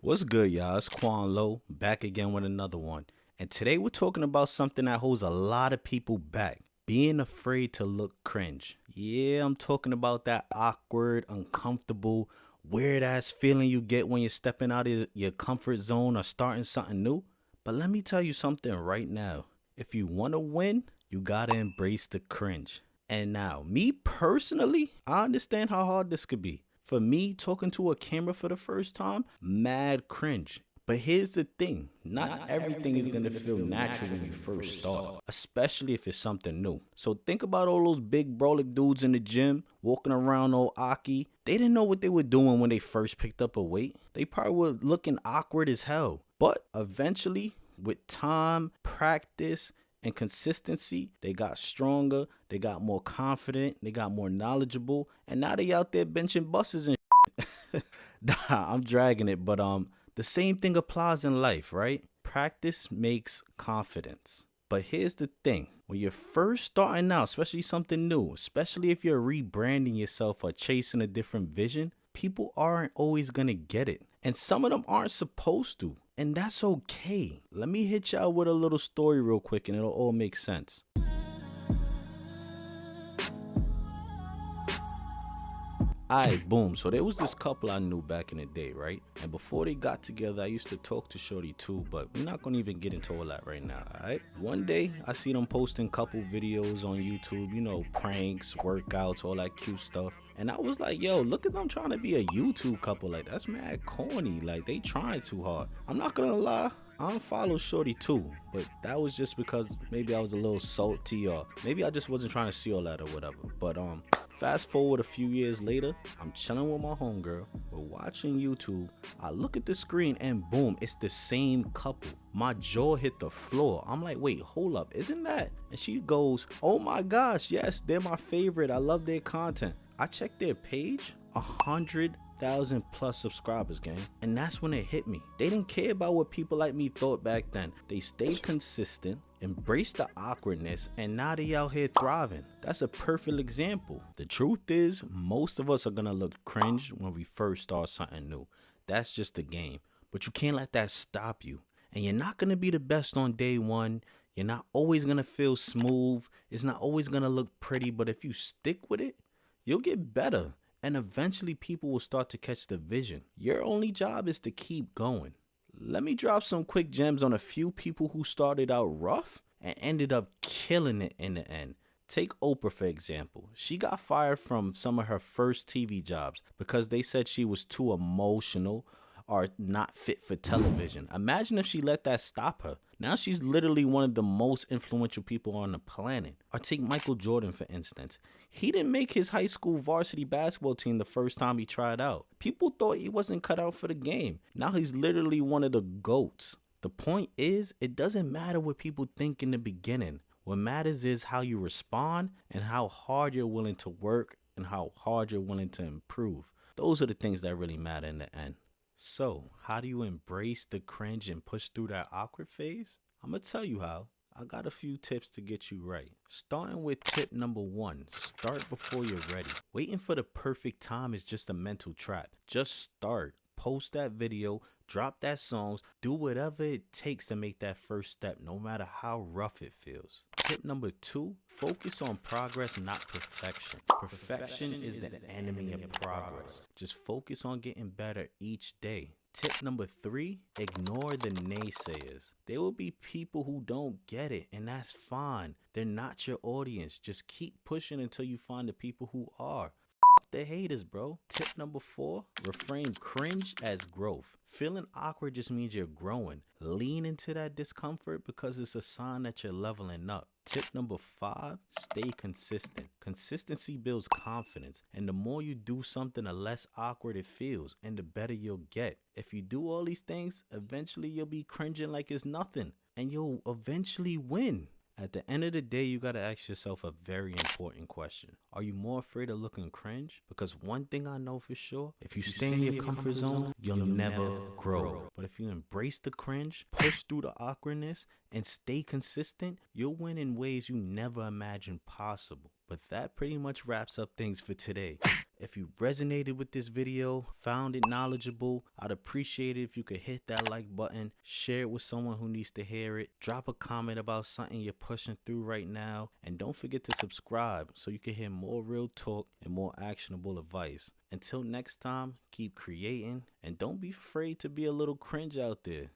What's good, y'all? It's Quan Lo, back again with another one. And today we're talking about something that holds a lot of people back. Being afraid to look cringe. Yeah, I'm talking about that awkward, uncomfortable, weird ass feeling you get when you're stepping out of your comfort zone or starting something new. But let me tell you something right now. If you want to win, you gotta embrace the cringe. And now, me personally, I understand how hard this could be. For me, talking to a camera for the first time, mad cringe. But here's the thing, not everything is gonna feel natural when you first start, especially if it's something new. So think about all those big brolic dudes in the gym walking around all Aki. They didn't know what they were doing when they first picked up a weight. They probably were looking awkward as hell. But eventually, with time, practice, and consistency, they got stronger, they got more confident, they got more knowledgeable, and now they out there benching buses and nah, I'm dragging it, but the same thing applies in life, right? Practice makes confidence. But here's the thing. When you're first starting out, especially something new, especially if you're rebranding yourself or chasing a different vision, people aren't always gonna get it. And some of them aren't supposed to. And that's okay. Let me hit y'all with a little story real quick and it'll all make sense. Alright, boom. So there was this couple I knew back in the day, right? And before they got together, I used to talk to Shorty too, but we're not gonna even get into all that right now, alright? One day, I see them posting couple videos on YouTube, you know, pranks, workouts, all that cute stuff. And I was like, yo, look at them trying to be a YouTube couple. Like, that's mad corny. Like, they trying too hard. I'm not gonna lie. I unfollowed Shorty too, but that was just because maybe I was a little salty or maybe I just wasn't trying to see all that or whatever. But fast forward a few years later, I'm chilling with my homegirl, we're watching YouTube, I look at the screen and boom, it's the same couple. My jaw hit the floor. I'm like, wait, hold up, isn't that? And she goes, oh my gosh, yes, they're my favorite, I love their content. I checked their page, 100,000 plus subscribers, gang. And that's when it hit me. They didn't care about what people like me thought back then. They stayed consistent, embraced the awkwardness, and now they out here thriving. That's a perfect example. The truth is, most of us are gonna look cringe when we first start something new. That's just the game. But you can't let that stop you. And you're not gonna be the best on day one. You're not always gonna feel smooth. It's not always gonna look pretty, but if you stick with it, you'll get better. And eventually people will start to catch the vision. Your only job is to keep going. Let me drop some quick gems on a few people who started out rough and ended up killing it in the end. Take Oprah for example. She got fired from some of her first TV jobs because they said she was too emotional or not fit for television. Imagine if she let that stop her. Now she's literally one of the most influential people on the planet. Or take Michael Jordan for instance. He didn't make his high school varsity basketball team the first time he tried out. People thought he wasn't cut out for the game. Now he's literally one of the GOATs. The point is, it doesn't matter what people think in the beginning. What matters is how you respond and how hard you're willing to work and how hard you're willing to improve. Those are the things that really matter in the end. So, how do you embrace the cringe and push through that awkward phase? I'm gonna tell you how. I got a few tips to get you right. Starting with tip number 1, start before you're ready. Waiting for the perfect time is just a mental trap. Just start. Post that video, drop that songs, do whatever it takes to make that first step, no matter how rough it feels. Tip number 2, focus on progress, not perfection. Perfection is the enemy of progress. Just focus on getting better each day. Tip number 3, ignore the naysayers. There will be people who don't get it, and that's fine. They're not your audience. Just keep pushing until you find the people who are. The haters, bro. Tip number 4, reframe cringe as growth. Feeling awkward just means you're growing. Lean into that discomfort because it's a sign that you're leveling up. Tip number 5, stay consistent. Consistency builds confidence, and the more you do something, the less awkward it feels, and the better you'll get. If you do all these things, eventually you'll be cringing like it's nothing, and you'll eventually win. At the end of the day, you gotta ask yourself a very important question. Are you more afraid of looking cringe? Because one thing I know for sure, if you stay in your comfort zone, you'll never grow. But if you embrace the cringe, push through the awkwardness, and stay consistent, you'll win in ways you never imagined possible. But that pretty much wraps up things for today. If you resonated with this video, found it knowledgeable, I'd appreciate it if you could hit that like button, share it with someone who needs to hear it, drop a comment about something you're pushing through right now, and don't forget to subscribe so you can hear more real talk and more actionable advice. Until next time, keep creating and don't be afraid to be a little cringe out there.